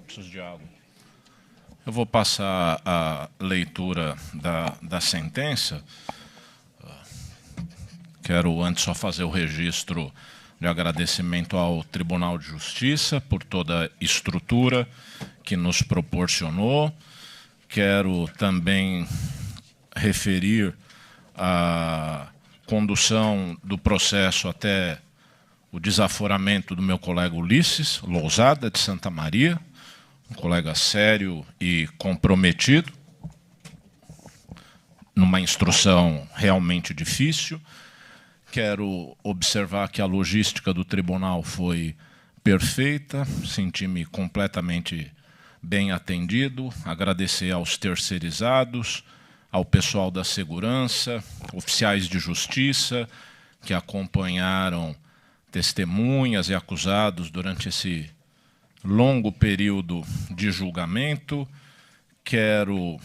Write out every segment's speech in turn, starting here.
Preciso de água. Eu vou passar a leitura da sentença. Quero antes só fazer o registro de agradecimento ao Tribunal de Justiça por toda a estrutura que nos proporcionou. Quero também referir a condução do processo até o desaforamento do meu colega Ulisses Lousada, de Santa Maria, um colega sério e comprometido, numa instrução realmente difícil. Quero observar que a logística do tribunal foi perfeita, senti-me completamente bem atendido, agradecer aos terceirizados, ao pessoal da segurança, oficiais de justiça que acompanharam testemunhas e acusados durante esse longo período de julgamento. Quero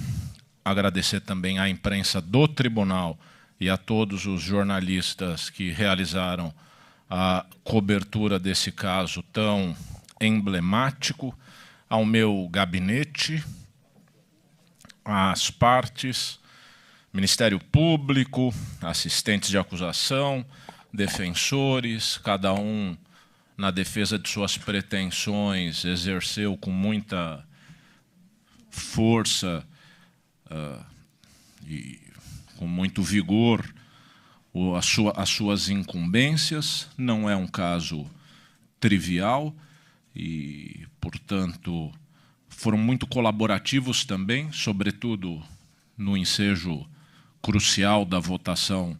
agradecer também à imprensa do tribunal e a todos os jornalistas que realizaram a cobertura desse caso tão emblemático, ao meu gabinete, às partes, Ministério Público, assistentes de acusação, defensores, cada um na defesa de suas pretensões exerceu com muita força e com muito vigor as suas incumbências. Não é um caso trivial e, portanto, foram muito colaborativos também, sobretudo no ensejo crucial da votação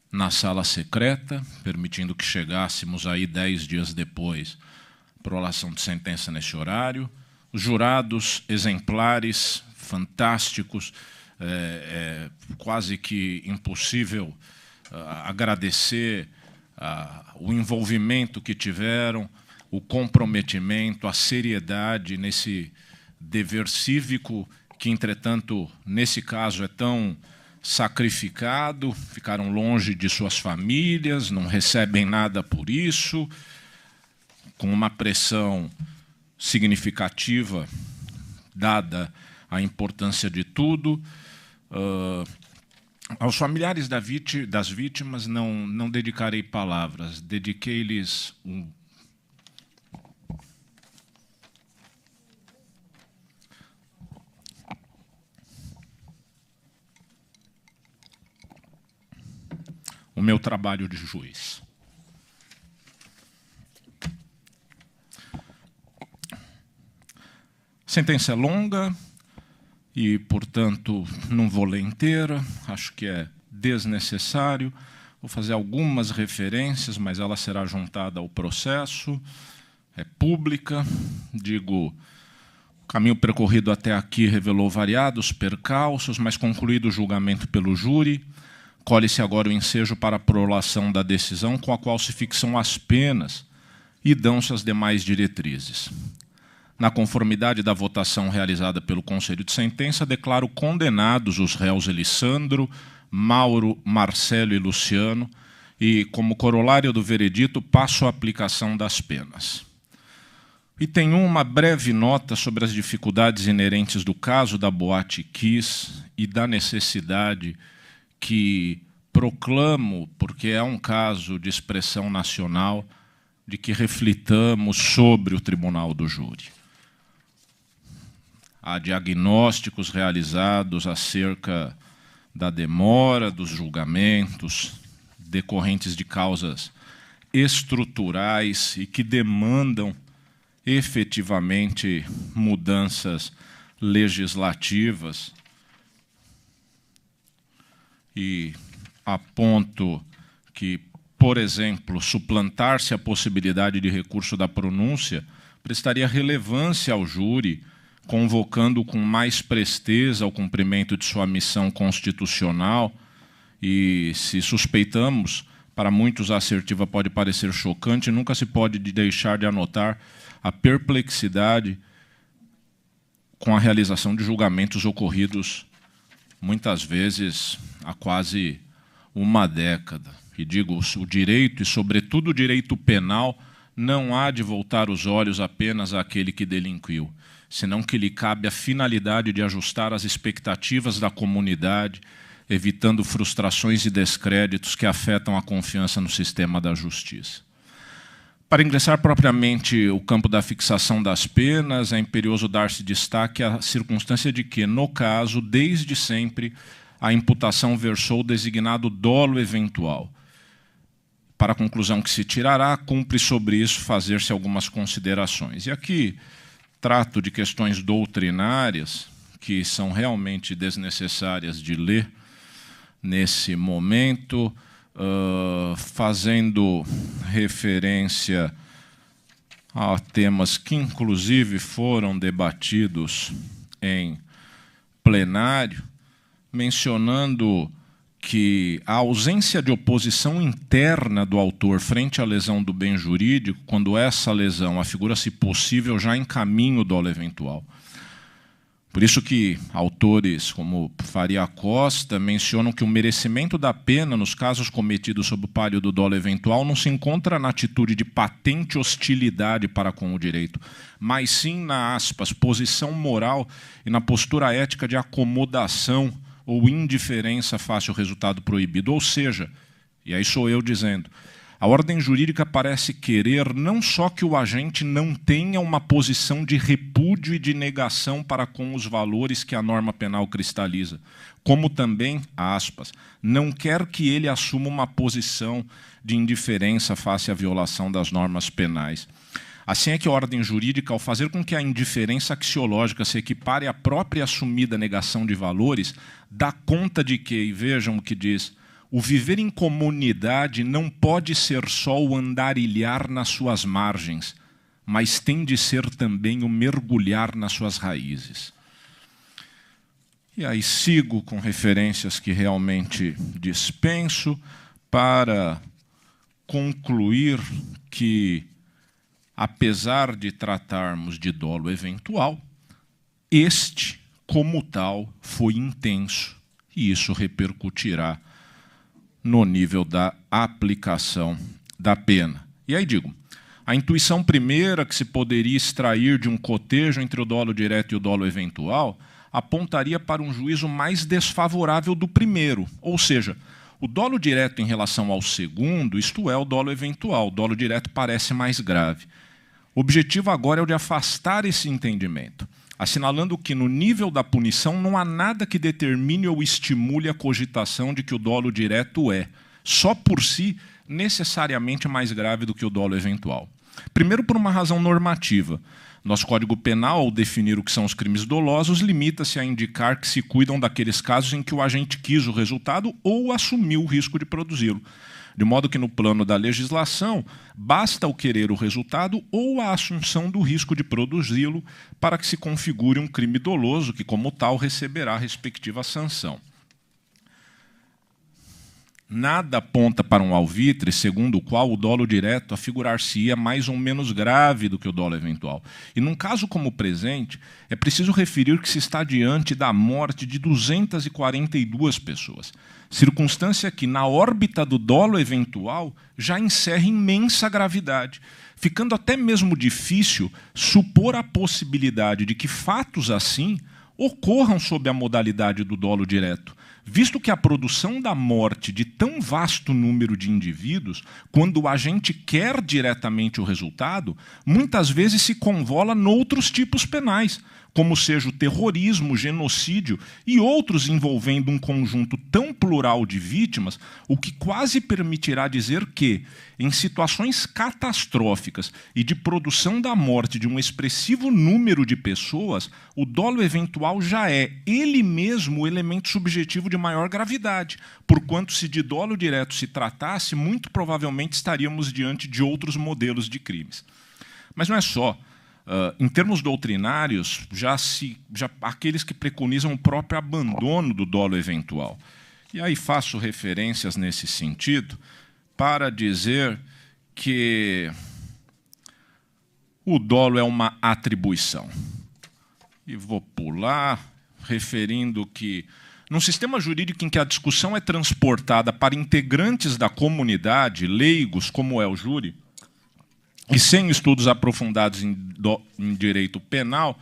na sala secreta, permitindo que chegássemos aí 10 dias depois à prolação de sentença nesse horário. Os jurados exemplares, fantásticos, quase que impossível agradecer o envolvimento que tiveram, o comprometimento, a seriedade nesse dever cívico que, entretanto, nesse caso é tão sacrificado, ficaram longe de suas famílias, não recebem nada por isso, com uma pressão significativa, dada a importância de tudo. Aos familiares das vítimas não dedicarei palavras, dediquei-lhes o meu trabalho de juiz. A sentença é longa e, portanto, não vou ler inteira, acho que é desnecessário. Vou fazer algumas referências, mas ela será juntada ao processo. É pública, digo, o caminho percorrido até aqui revelou variados percalços, mas concluído o julgamento pelo júri, colhe-se agora o ensejo para a prolação da decisão, com a qual se fixam as penas e dão-se as demais diretrizes. Na conformidade da votação realizada pelo Conselho de Sentença, declaro condenados os réus Elissandro, Mauro, Marcelo e Luciano, e, como corolário do veredito, passo a aplicação das penas. E tenho uma breve nota sobre as dificuldades inerentes do caso da Boate Kiss e da necessidade que proclamo, porque é um caso de expressão nacional, de que reflitamos sobre o tribunal do júri. Há diagnósticos realizados acerca da demora dos julgamentos, decorrentes de causas estruturais e que demandam efetivamente mudanças legislativas. E aponto que, por exemplo, suplantar-se a possibilidade de recurso da pronúncia prestaria relevância ao júri, convocando com mais presteza ao cumprimento de sua missão constitucional. E, se suspeitamos, para muitos a assertiva pode parecer chocante, nunca se pode deixar de anotar a perplexidade com a realização de julgamentos ocorridos muitas vezes há quase uma década. E digo, o direito, e sobretudo o direito penal, não há de voltar os olhos apenas àquele que delinquiu, senão que lhe cabe a finalidade de ajustar as expectativas da comunidade, evitando frustrações e descréditos que afetam a confiança no sistema da justiça. Para ingressar propriamente o campo da fixação das penas, é imperioso dar-se destaque à circunstância de que, no caso, desde sempre, a imputação versou o designado dolo eventual. Para a conclusão que se tirará, cumpre sobre isso fazer-se algumas considerações. E aqui trato de questões doutrinárias que são realmente desnecessárias de ler nesse momento, fazendo referência a temas que, inclusive, foram debatidos em plenário, mencionando que a ausência de oposição interna do autor frente à lesão do bem jurídico, quando essa lesão afigura-se possível, já encaminha o dolo eventual. Por isso que autores como Faria Costa mencionam que o merecimento da pena nos casos cometidos sob o pálio do dolo eventual não se encontra na atitude de patente hostilidade para com o direito, mas sim na, aspas, posição moral e na postura ética de acomodação ou indiferença face ao resultado proibido. Ou seja, e aí sou eu dizendo, a ordem jurídica parece querer não só que o agente não tenha uma posição de repúdio e de negação para com os valores que a norma penal cristaliza, como também, aspas, não quer que ele assuma uma posição de indiferença face à violação das normas penais. Assim é que a ordem jurídica, ao fazer com que a indiferença axiológica se equipare à própria assumida negação de valores, dá conta de que, e vejam o que diz, o viver em comunidade não pode ser só o andarilhar nas suas margens, mas tem de ser também o mergulhar nas suas raízes. E aí sigo com referências que realmente dispenso para concluir que, apesar de tratarmos de dolo eventual, este, como tal, foi intenso, e isso repercutirá no nível da aplicação da pena. E aí digo, a intuição primeira que se poderia extrair de um cotejo entre o dolo direto e o dolo eventual apontaria para um juízo mais desfavorável do primeiro, ou seja, o dolo direto em relação ao segundo, isto é, o dolo eventual. O dolo direto parece mais grave. O objetivo agora é o de afastar esse entendimento, assinalando que no nível da punição não há nada que determine ou estimule a cogitação de que o dolo direto é, só por si, necessariamente mais grave do que o dolo eventual. Primeiro, por uma razão normativa. Nosso Código Penal, ao definir o que são os crimes dolosos, limita-se a indicar que se cuidam daqueles casos em que o agente quis o resultado ou assumiu o risco de produzi-lo. De modo que, no plano da legislação, basta o querer o resultado ou a assunção do risco de produzi-lo para que se configure um crime doloso, que, como tal, receberá a respectiva sanção. Nada aponta para um alvitre, segundo o qual o dolo direto afigurar-se-ia mais ou menos grave do que o dolo eventual. E, num caso como o presente, é preciso referir que se está diante da morte de 242 pessoas, circunstância que, na órbita do dolo eventual, já encerra imensa gravidade, ficando até mesmo difícil supor a possibilidade de que fatos assim ocorram sob a modalidade do dolo direto, visto que a produção da morte de tão vasto número de indivíduos, quando o agente quer diretamente o resultado, muitas vezes se convola noutros tipos penais, como seja o terrorismo, o genocídio e outros envolvendo um conjunto tão plural de vítimas, o que quase permitirá dizer que, em situações catastróficas e de produção da morte de um expressivo número de pessoas, o dolo eventual já é, ele mesmo, o elemento subjetivo de maior gravidade, porquanto, se de dolo direto se tratasse, muito provavelmente estaríamos diante de outros modelos de crimes. Mas não é só. Em termos doutrinários, já aqueles que preconizam o próprio abandono do dolo eventual. E aí faço referências nesse sentido para dizer que o dolo é uma atribuição. E vou pular, referindo que, num sistema jurídico em que a discussão é transportada para integrantes da comunidade, leigos, como é o júri, E sem estudos aprofundados em direito penal,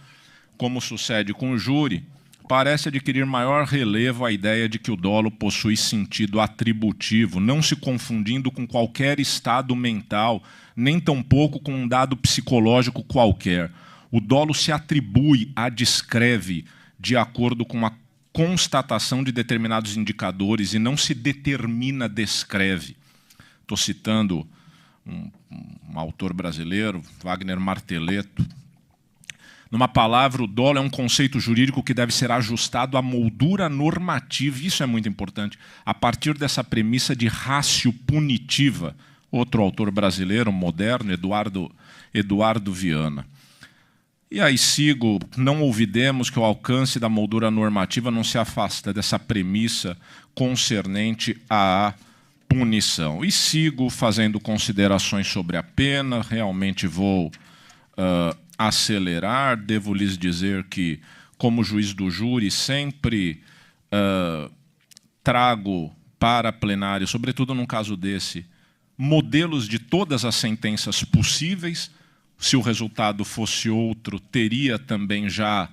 como sucede com o júri, parece adquirir maior relevo a ideia de que o dolo possui sentido atributivo, não se confundindo com qualquer estado mental, nem tampouco com um dado psicológico qualquer. O dolo se atribui, adscreve, de acordo com a constatação de determinados indicadores e não se determina, descreve. Estou citando um autor brasileiro, Wagner Marteletto. Numa palavra, o dolo é um conceito jurídico que deve ser ajustado à moldura normativa, isso é muito importante, a partir dessa premissa de ratio punitiva. Outro autor brasileiro, moderno, Eduardo Viana. E aí sigo, não olvidemos que o alcance da moldura normativa não se afasta dessa premissa concernente à punição. E sigo fazendo considerações sobre a pena, realmente vou acelerar. Devo lhes dizer que, como juiz do júri, sempre trago para plenário, sobretudo num caso desse, modelos de todas as sentenças possíveis. Se o resultado fosse outro, teria também já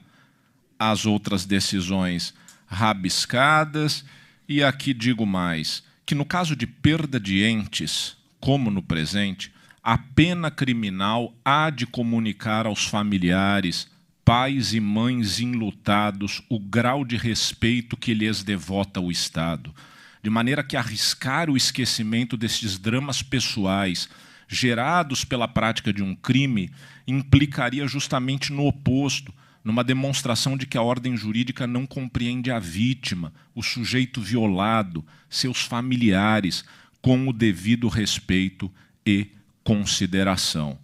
as outras decisões rabiscadas. E aqui digo mais, que no caso de perda de entes, como no presente, a pena criminal há de comunicar aos familiares, pais e mães enlutados, o grau de respeito que lhes devota o Estado, de maneira que arriscar o esquecimento desses dramas pessoais gerados pela prática de um crime implicaria justamente no oposto, numa demonstração de que a ordem jurídica não compreende a vítima, o sujeito violado, seus familiares, com o devido respeito e consideração.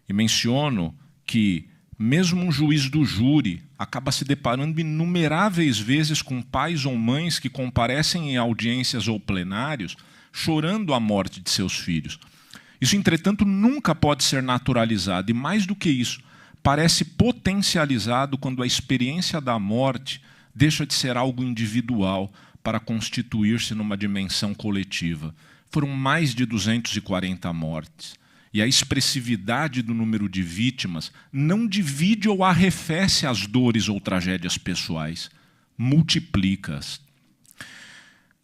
E menciono que mesmo um juiz do júri acaba se deparando inumeráveis vezes com pais ou mães que comparecem em audiências ou plenários chorando a morte de seus filhos. Isso, entretanto, nunca pode ser naturalizado, e mais do que isso, parece potencializado quando a experiência da morte deixa de ser algo individual para constituir-se numa dimensão coletiva. Foram mais de 240 mortes. E a expressividade do número de vítimas não divide ou arrefece as dores ou tragédias pessoais, multiplica-as.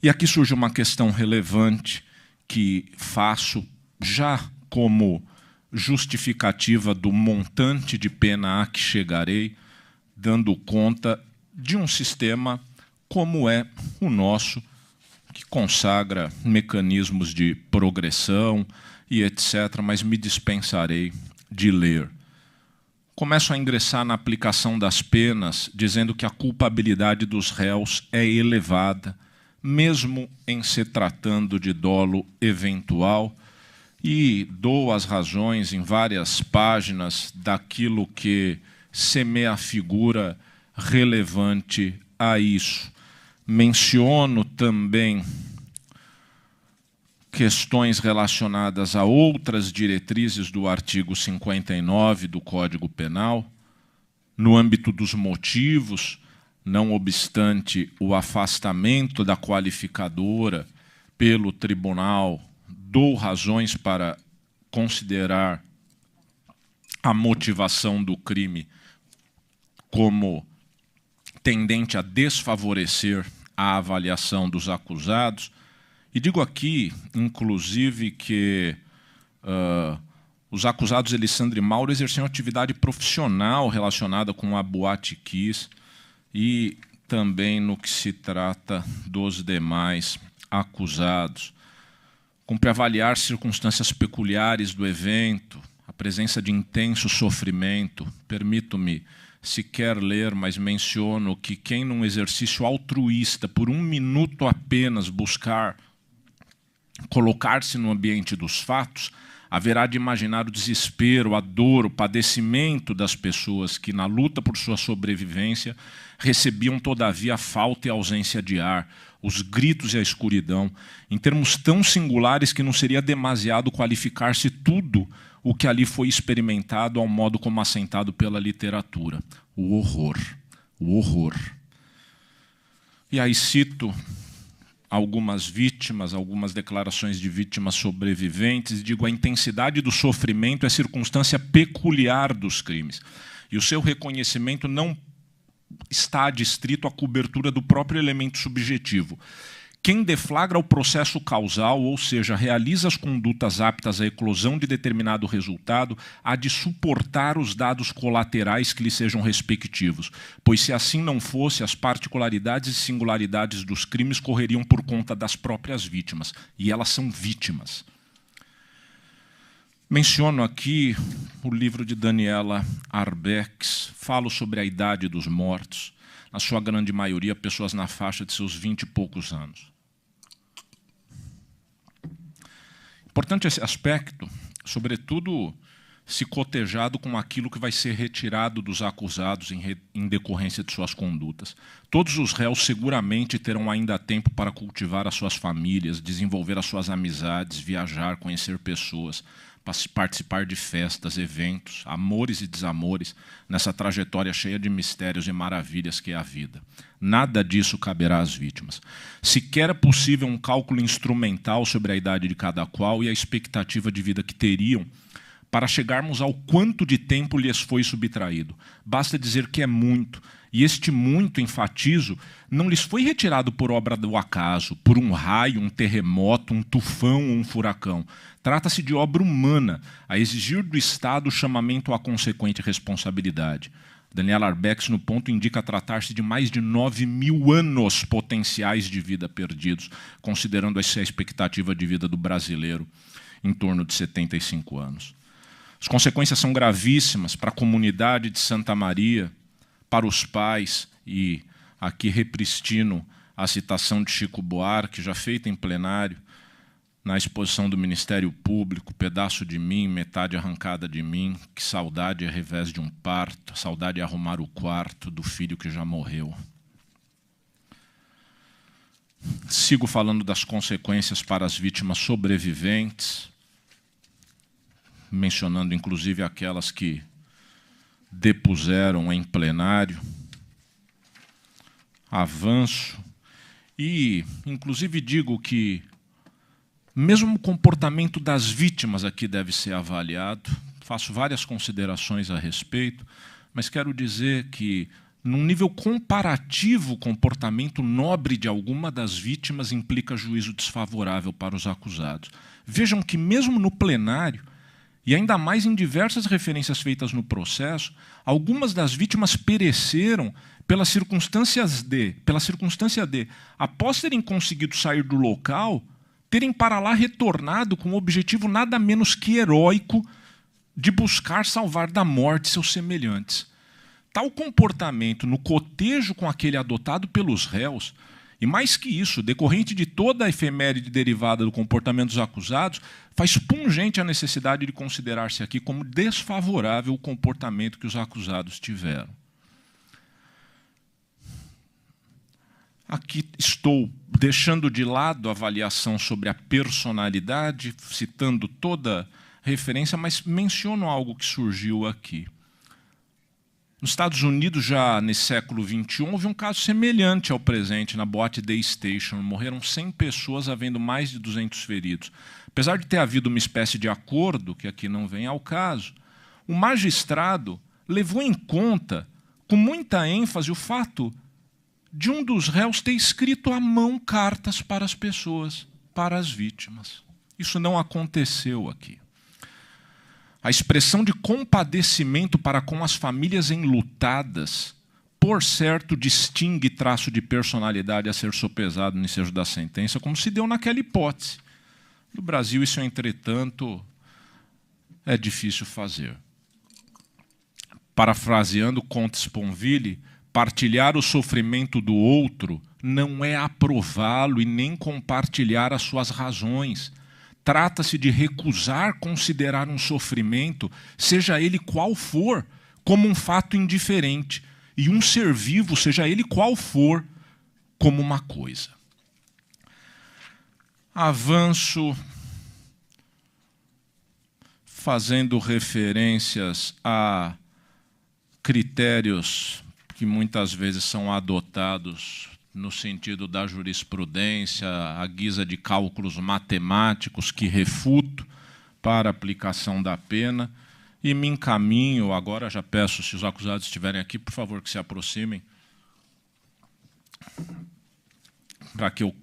E aqui surge uma questão relevante que faço já como justificativa do montante de pena a que chegarei, dando conta de um sistema como é o nosso, que consagra mecanismos de progressão e etc., mas me dispensarei de ler. Começo a ingressar na aplicação das penas, dizendo que a culpabilidade dos réus é elevada, mesmo em se tratando de dolo eventual, e dou as razões em várias páginas daquilo que semeia a figura relevante a isso. Menciono também questões relacionadas a outras diretrizes do artigo 59 do Código Penal, no âmbito dos motivos, não obstante o afastamento da qualificadora pelo tribunal, dou razões para considerar a motivação do crime como tendente a desfavorecer a avaliação dos acusados. E digo aqui, inclusive, que os acusados Elisandro e Mauro exerciam atividade profissional relacionada com a Boate Kiss e também no que se trata dos demais acusados. Cumpre avaliar circunstâncias peculiares do evento, a presença de intenso sofrimento. Permito-me sequer ler, mas menciono que quem num exercício altruísta, por um minuto apenas, buscar colocar-se no ambiente dos fatos, haverá de imaginar o desespero, a dor, o padecimento das pessoas que, na luta por sua sobrevivência, recebiam, todavia, a falta e a ausência de ar, os gritos e a escuridão, em termos tão singulares que não seria demasiado qualificar-se tudo o que ali foi experimentado ao modo como assentado pela literatura. O horror. O horror. E aí cito algumas vítimas, algumas declarações de vítimas sobreviventes, e digo, a intensidade do sofrimento é circunstância peculiar dos crimes. E o seu reconhecimento não está adstrito à cobertura do próprio elemento subjetivo. Quem deflagra o processo causal, ou seja, realiza as condutas aptas à eclosão de determinado resultado, há de suportar os dados colaterais que lhe sejam respectivos, pois se assim não fosse, as particularidades e singularidades dos crimes correriam por conta das próprias vítimas, e elas são vítimas. Menciono aqui o livro de Daniela Arbex, falo sobre a idade dos mortos, na sua grande maioria pessoas na faixa de seus 20 e poucos anos. Importante esse aspecto, sobretudo se cotejado com aquilo que vai ser retirado dos acusados em decorrência de suas condutas. Todos os réus seguramente terão ainda tempo para cultivar as suas famílias, desenvolver as suas amizades, viajar, conhecer pessoas, participar de festas, eventos, amores e desamores, nessa trajetória cheia de mistérios e maravilhas que é a vida. Nada disso caberá às vítimas. Sequer é possível um cálculo instrumental sobre a idade de cada qual e a expectativa de vida que teriam para chegarmos ao quanto de tempo lhes foi subtraído. Basta dizer que é muito, e este muito, enfatizo, não lhes foi retirado por obra do acaso, por um raio, um terremoto, um tufão ou um furacão. Trata-se de obra humana, a exigir do Estado o chamamento à consequente responsabilidade. Daniela Arbex, no ponto, indica tratar-se de mais de 9.000 anos potenciais de vida perdidos, considerando essa expectativa de vida do brasileiro em torno de 75 anos. As consequências são gravíssimas para a comunidade de Santa Maria, para os pais, e aqui repristino a citação de Chico Buarque, já feita em plenário, na exposição do Ministério Público, pedaço de mim, metade arrancada de mim, que saudade é revés de um parto, saudade é arrumar o quarto do filho que já morreu. Sigo falando das consequências para as vítimas sobreviventes, mencionando inclusive aquelas que depuseram em plenário. Avanço e, inclusive, digo que mesmo o comportamento das vítimas aqui deve ser avaliado. Faço várias considerações a respeito, mas quero dizer que, num nível comparativo, o comportamento nobre de alguma das vítimas implica juízo desfavorável para os acusados. Vejam que, mesmo no plenário, e ainda mais em diversas referências feitas no processo, algumas das vítimas pereceram pela circunstância de, após terem conseguido sair do local, terem para lá retornado com o objetivo nada menos que heróico de buscar salvar da morte seus semelhantes. Tal comportamento no cotejo com aquele adotado pelos réus, e mais que isso, decorrente de toda a efeméride derivada do comportamento dos acusados, faz pungente a necessidade de considerar-se aqui como desfavorável o comportamento que os acusados tiveram. Aqui estou deixando de lado a avaliação sobre a personalidade, citando toda referência, mas menciono algo que surgiu aqui. Nos Estados Unidos, já nesse século XXI, houve um caso semelhante ao presente, na boate Day Station. Morreram 100 pessoas, havendo mais de 200 feridos. Apesar de ter havido uma espécie de acordo, que aqui não vem ao caso, o magistrado levou em conta, com muita ênfase, o fato de um dos réus ter escrito à mão cartas para as pessoas, para as vítimas. Isso não aconteceu aqui. A expressão de compadecimento para com as famílias enlutadas, por certo, distingue traço de personalidade a ser sopesado no ensejo da sentença, como se deu naquela hipótese. No Brasil, isso, entretanto, é difícil fazer. Parafraseando Comte Sponville, partilhar o sofrimento do outro não é aprová-lo e nem compartilhar as suas razões. Trata-se de recusar considerar um sofrimento, seja ele qual for, como um fato indiferente, e um ser vivo, seja ele qual for, como uma coisa. Avanço fazendo referências a critérios que muitas vezes são adotados no sentido da jurisprudência, à guisa de cálculos matemáticos que refuto para a aplicação da pena, e me encaminho, agora já peço, se os acusados estiverem aqui, por favor, que se aproximem, para que eu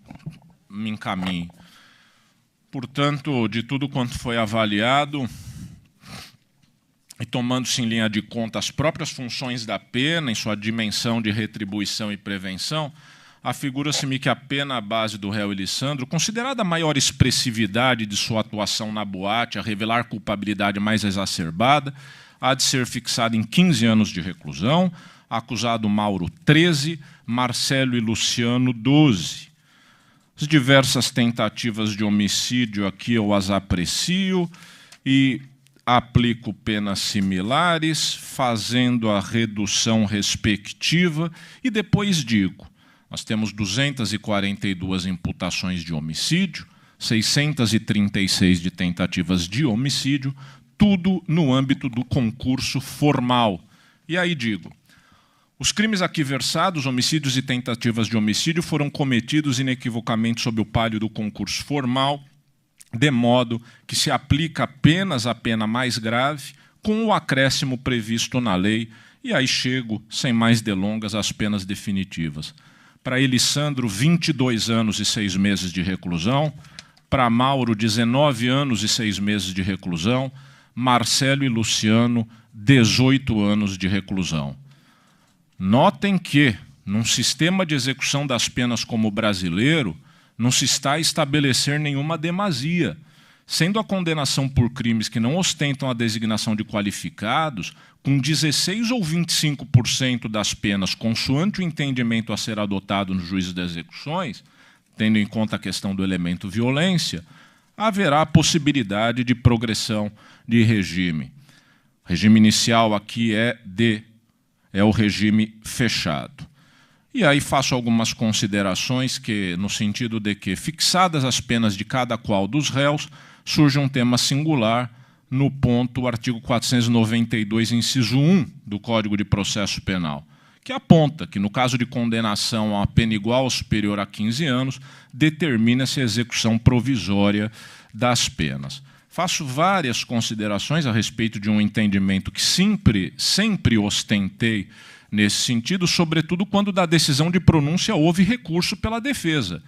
me encaminhe. Portanto, de tudo quanto foi avaliado, e tomando-se em linha de conta as próprias funções da pena, em sua dimensão de retribuição e prevenção, afigura-se-me que a pena à base do réu Elisandro, considerada a maior expressividade de sua atuação na boate, a revelar culpabilidade mais exacerbada, há de ser fixada em 15 anos de reclusão, acusado Mauro 13, Marcelo e Luciano 12. As diversas tentativas de homicídio aqui eu as aprecio e aplico penas similares, fazendo a redução respectiva, e depois digo, nós temos 242 imputações de homicídio, 636 de tentativas de homicídio, tudo no âmbito do concurso formal. E aí digo, os crimes aqui versados, homicídios e tentativas de homicídio, foram cometidos inequivocamente sob o pálio do concurso formal, de modo que se aplica apenas a pena mais grave, com o acréscimo previsto na lei, e aí chego, sem mais delongas, às penas definitivas. Para Elisandro, 22 anos e 6 meses de reclusão, para Mauro, 19 anos e 6 meses de reclusão, Marcelo e Luciano, 18 anos de reclusão. Notem que, num sistema de execução das penas como o brasileiro, não se está a estabelecer nenhuma demasia, sendo a condenação por crimes que não ostentam a designação de qualificados, com 16% ou 25% das penas, consoante o entendimento a ser adotado no juízo das execuções, tendo em conta a questão do elemento violência, haverá a possibilidade de progressão de regime. O regime inicial aqui é o regime fechado. E aí faço algumas considerações que, no sentido de que, fixadas as penas de cada qual dos réus, surge um tema singular no ponto, artigo 492, inciso 1 do Código de Processo Penal, que aponta que, no caso de condenação a uma pena igual ou superior a 15 anos, determina-se a execução provisória das penas. Faço várias considerações a respeito de um entendimento que sempre ostentei nesse sentido, sobretudo quando da decisão de pronúncia houve recurso pela defesa.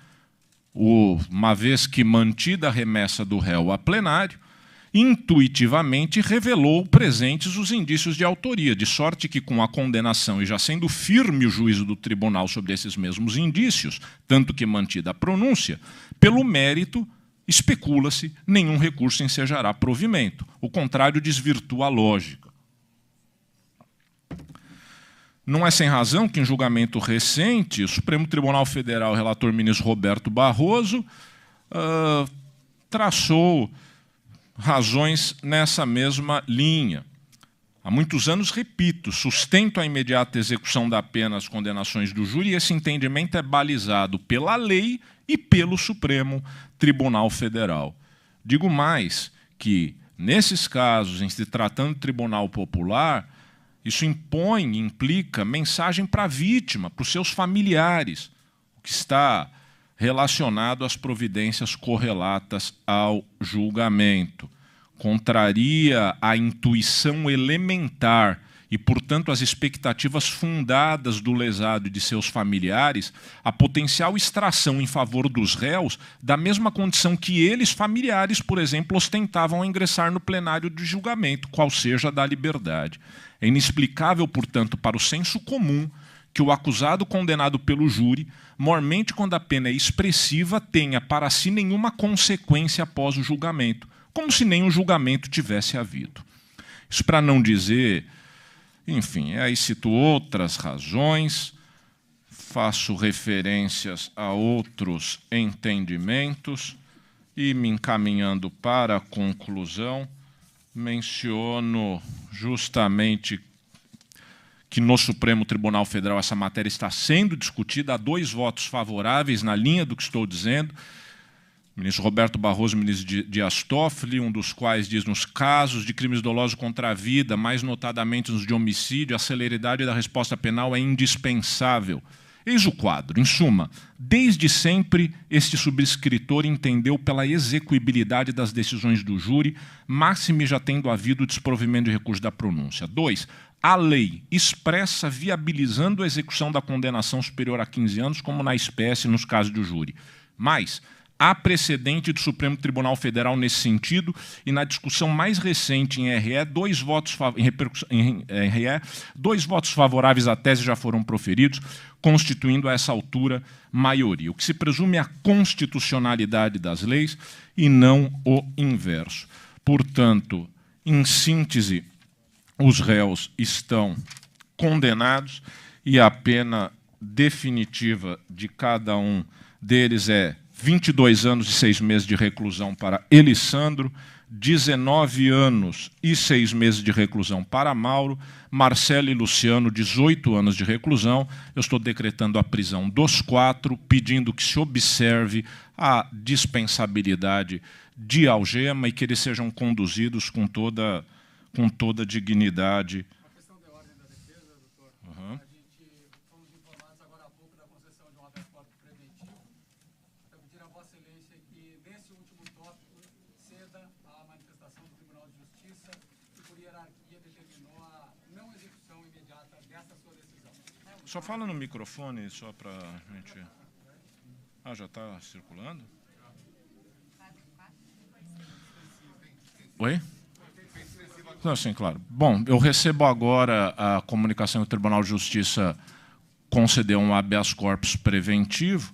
Uma vez que mantida a remessa do réu a plenário, intuitivamente revelou presentes os indícios de autoria, de sorte que, com a condenação e já sendo firme o juízo do tribunal sobre esses mesmos indícios, tanto que mantida a pronúncia, pelo mérito, especula-se, nenhum recurso ensejará provimento. O contrário desvirtua a lógica. Não é sem razão que, em julgamento recente, o Supremo Tribunal Federal, o relator ministro Roberto Barroso, traçou razões nessa mesma linha. Há muitos anos, repito, sustento a imediata execução da pena às condenações do júri, e esse entendimento é balizado pela lei e pelo Supremo Tribunal Federal. Digo mais, que, nesses casos, em se tratando de tribunal popular, isso implica mensagem para a vítima, para os seus familiares, o que está relacionado às providências correlatas ao julgamento. Contraria a intuição elementar e, portanto, as expectativas fundadas do lesado e de seus familiares, a potencial extração em favor dos réus da mesma condição que eles, familiares, por exemplo, ostentavam ao ingressar no plenário de julgamento, qual seja a da liberdade. É inexplicável, portanto, para o senso comum que o acusado condenado pelo júri, mormente quando a pena é expressiva, tenha para si nenhuma consequência após o julgamento, como se nem o julgamento tivesse havido. Isso para não dizer, enfim, aí cito outras razões, faço referências a outros entendimentos e, me encaminhando para a conclusão, menciono justamente que no Supremo Tribunal Federal essa matéria está sendo discutida, há 2 votos favoráveis na linha do que estou dizendo, o ministro Roberto Barroso e o ministro Dias Toffoli, um dos quais diz, nos casos de crimes dolosos contra a vida, mais notadamente nos de homicídio, a celeridade da resposta penal é indispensável. Eis o quadro. Em suma, desde sempre, este subscritor entendeu pela execuibilidade das decisões do júri, máxime já tendo havido o desprovimento de recurso da pronúncia. 2. A lei expressa viabilizando a execução da condenação superior a 15 anos, como na espécie, nos casos do júri. Mais, há precedente do Supremo Tribunal Federal nesse sentido, e na discussão mais recente em RE, dois votos favoráveis à tese já foram proferidos, constituindo a essa altura maioria. O que se presume é a constitucionalidade das leis e não o inverso. Portanto, em síntese, os réus estão condenados e a pena definitiva de cada um deles é 22 anos e 6 meses de reclusão para Elisandro, 19 anos e 6 meses de reclusão para Mauro, Marcelo e Luciano, 18 anos de reclusão. Eu estou decretando a prisão dos 4, pedindo que se observe a dispensabilidade de algema e que eles sejam conduzidos com toda dignidade. Uma questão de ordem da defesa, doutor. Uhum. A gente fomos informados agora há pouco da concessão de um habeas corpus preventivo. Então, pedir a Vossa Excelência que, nesse último tópico, ceda à manifestação do Tribunal de Justiça, que, por hierarquia, determinou a não execução imediata dessa sua decisão. Só fala no microfone, só para a gente... Ah, já está circulando? Oi? Não, sim, claro. Bom, eu recebo agora a comunicação que o Tribunal de Justiça concedeu um habeas corpus preventivo.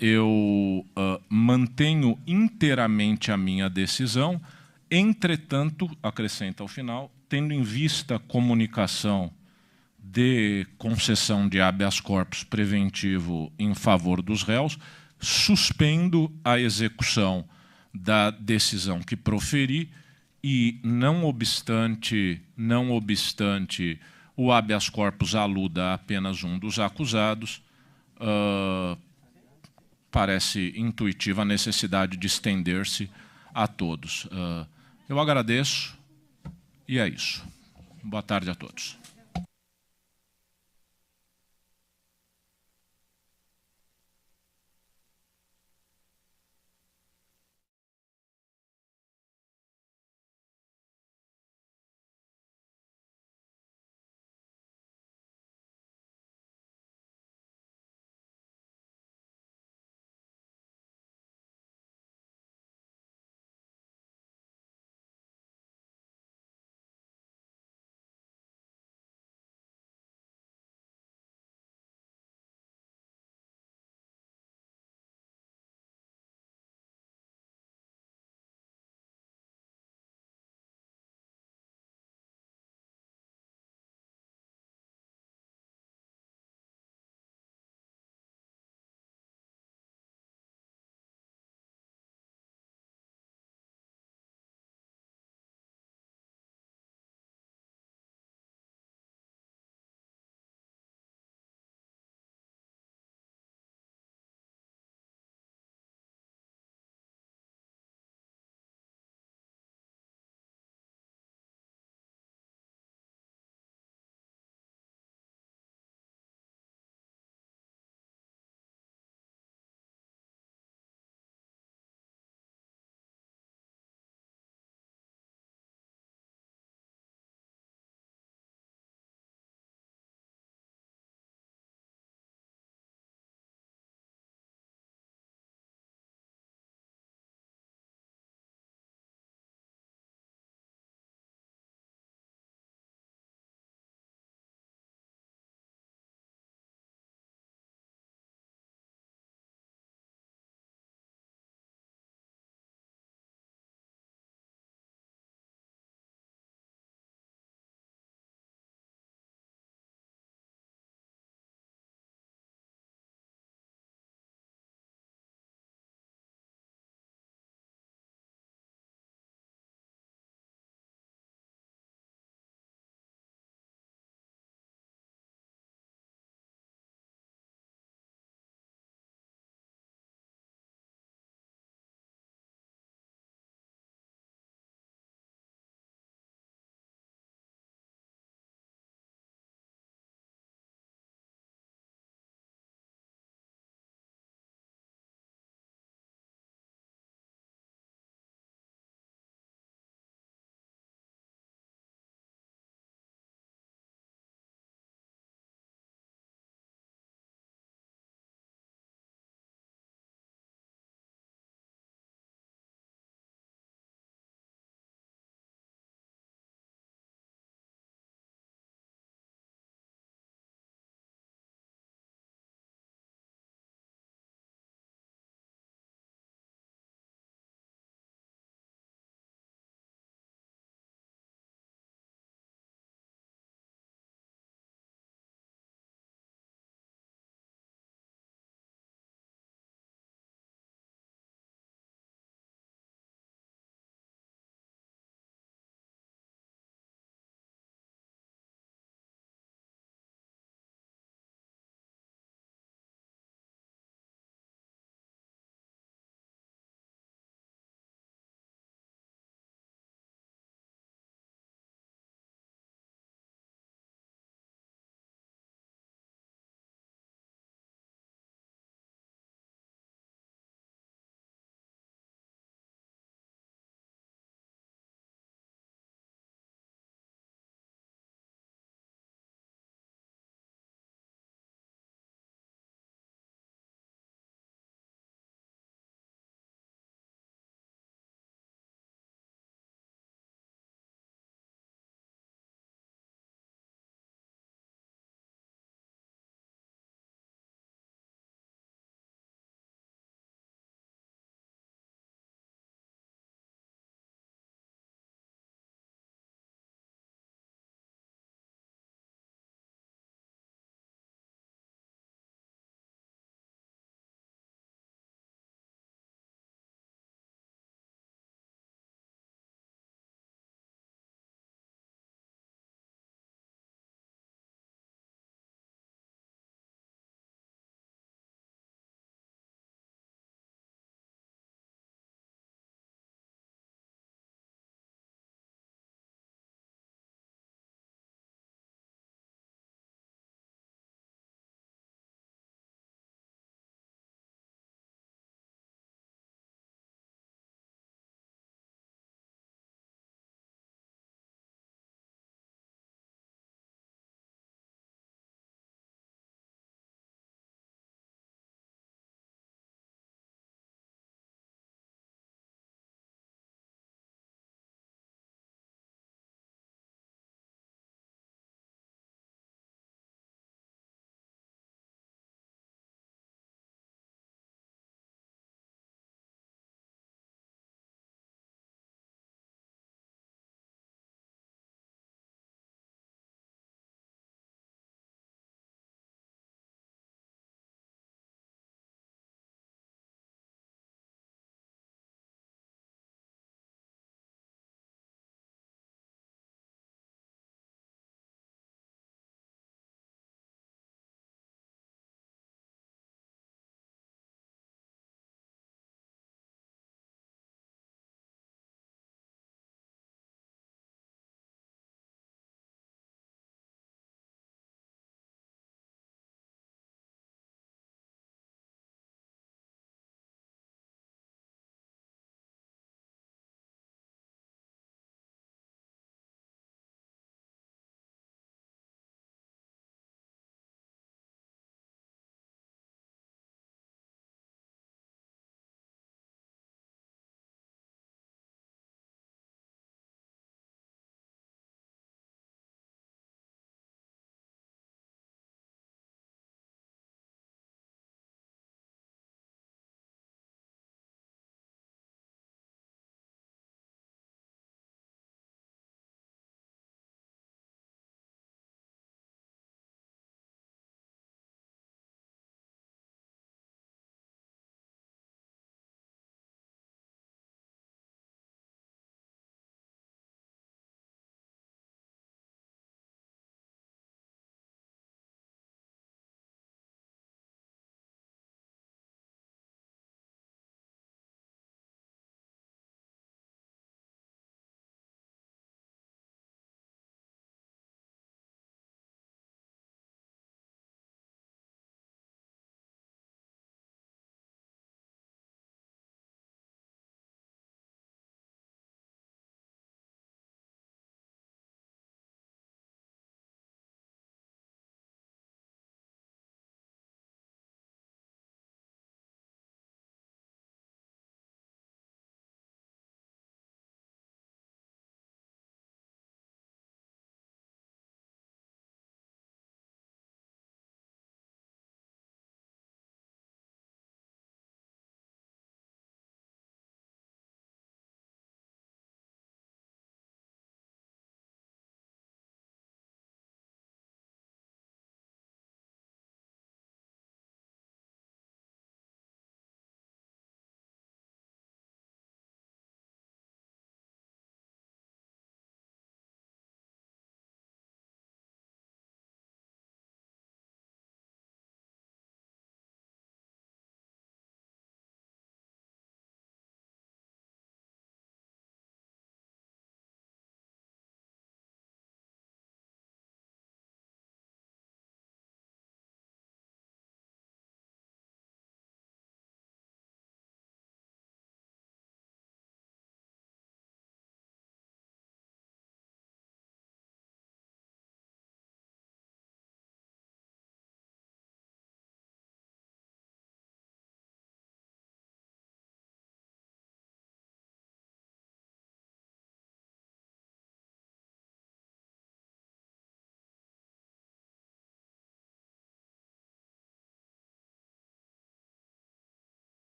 Eu mantenho inteiramente a minha decisão. Entretanto, acrescenta ao final, tendo em vista a comunicação de concessão de habeas corpus preventivo em favor dos réus, suspendo a execução da decisão que proferi e, não obstante o habeas corpus aluda a apenas um dos acusados, parece intuitiva a necessidade de estender-se a todos. Eu agradeço e é isso. Boa tarde a todos.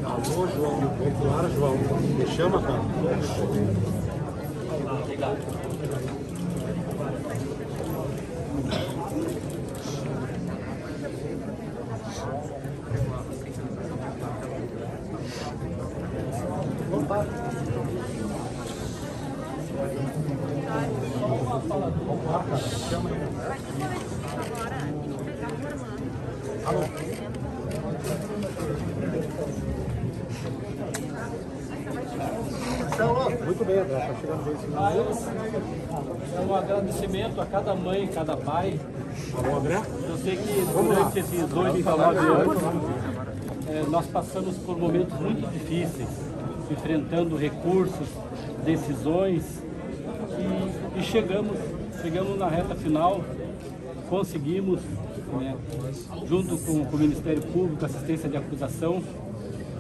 Alô, João, popular, João. Me chama, cara. Obrigado. Muito bem, André, está chegando bem esse É um agradecimento a cada mãe, cada pai. Alô, André? Eu sei que durante esses 8 para 9 anos nós passamos por momentos muito difíceis, enfrentando recursos, decisões e chegamos na reta final, conseguimos, né, junto com o Ministério Público, assistência de acusação,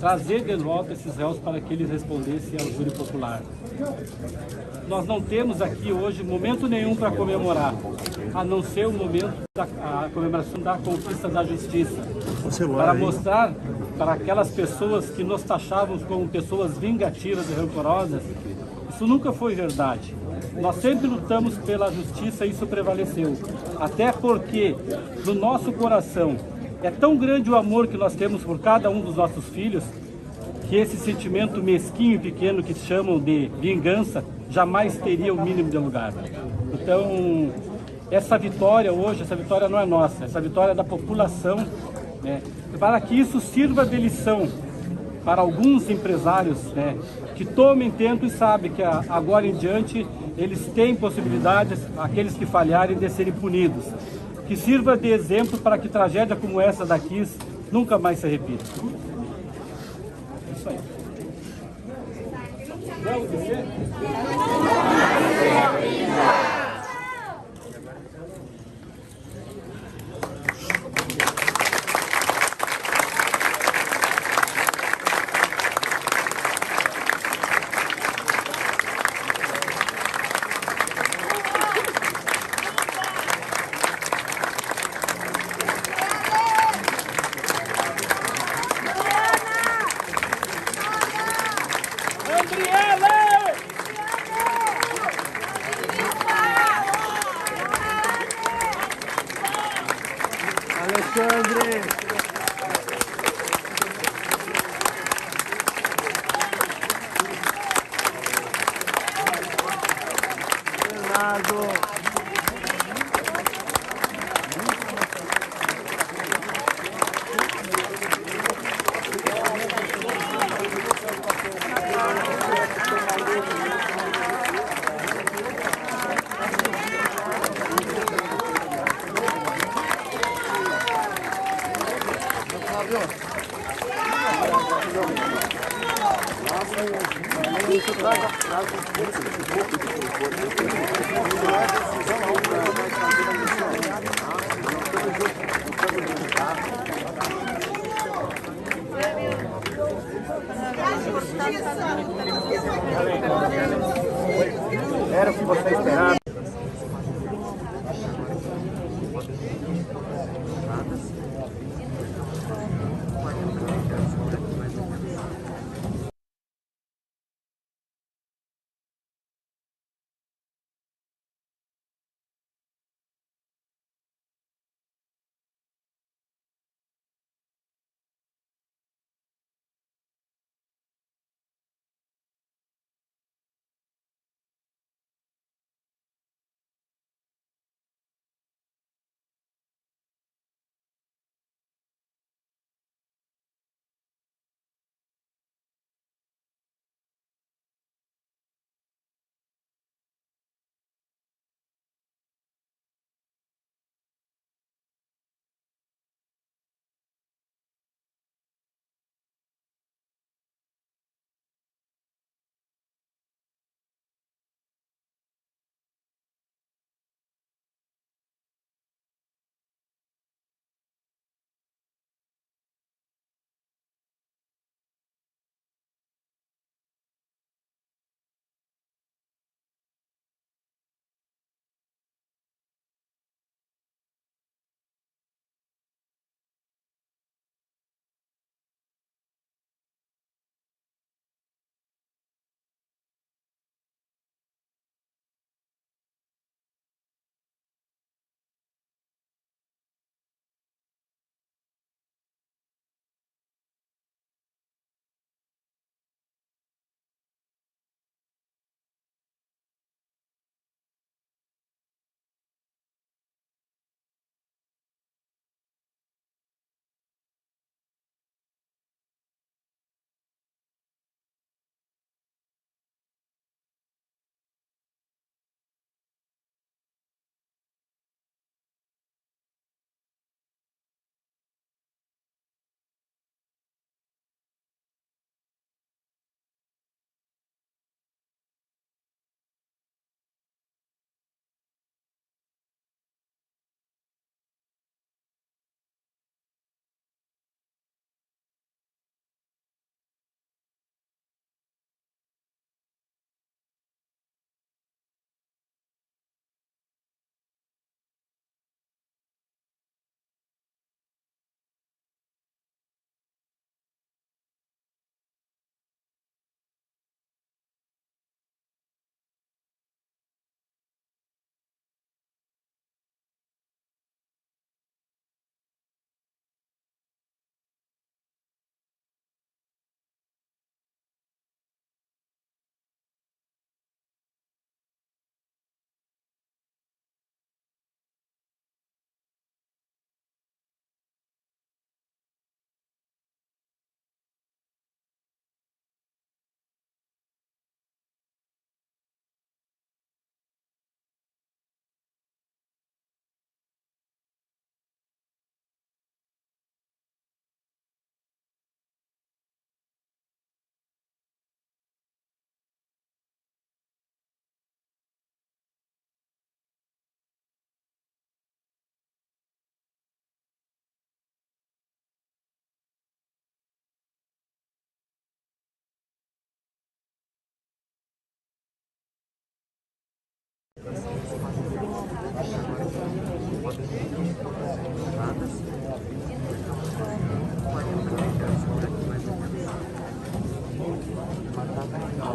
trazer de volta esses réus para que eles respondessem ao júri popular. Nós não temos aqui hoje momento nenhum para comemorar, a não ser o momento da comemoração da conquista da justiça, para mostrar para aquelas pessoas que nos taxavam como pessoas vingativas e rancorosas, isso nunca foi verdade. Nós sempre lutamos pela justiça e isso prevaleceu, até porque no nosso coração é tão grande o amor que nós temos por cada um dos nossos filhos, que esse sentimento mesquinho e pequeno que chamam de vingança jamais teria o mínimo de lugar. Então, essa vitória hoje, essa vitória não é nossa, essa vitória é da população, né, para que isso sirva de lição para alguns empresários, né, que tomem tempo e sabem que agora em diante eles têm possibilidades, aqueles que falharem, de serem punidos. Que sirva de exemplo para que tragédia como essa daqui nunca mais se repita. Isso aí. Vamos descer? Alexandre! Bernardo! Era o que você esperava.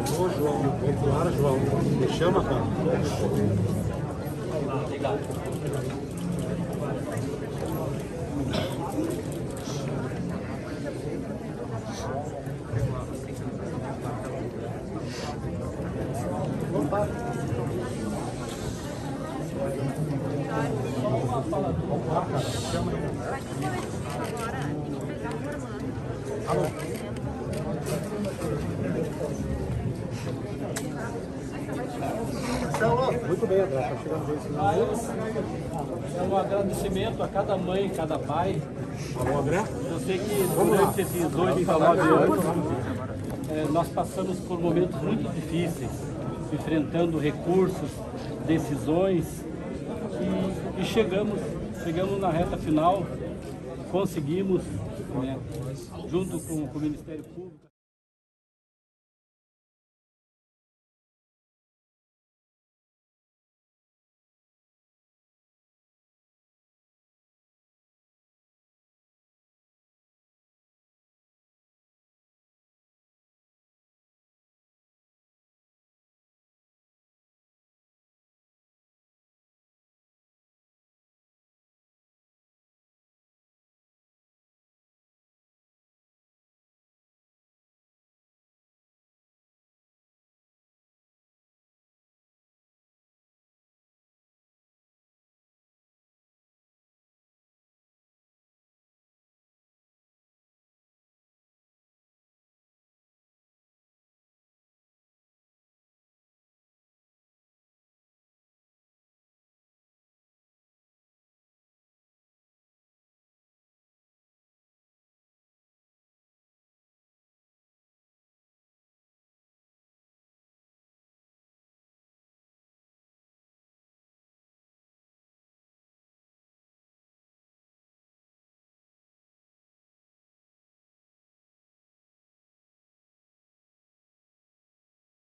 Alô, João. Vamos lá, João. Me chama, cara. Legal. Muito bem, André. Tá chegando esse É um agradecimento a cada mãe, cada pai. Alô, André? Eu sei que durante esses 8 e 9 anos nós passamos por momentos muito difíceis, enfrentando recursos, decisões e chegamos na reta final, conseguimos, né, junto com o Ministério Público.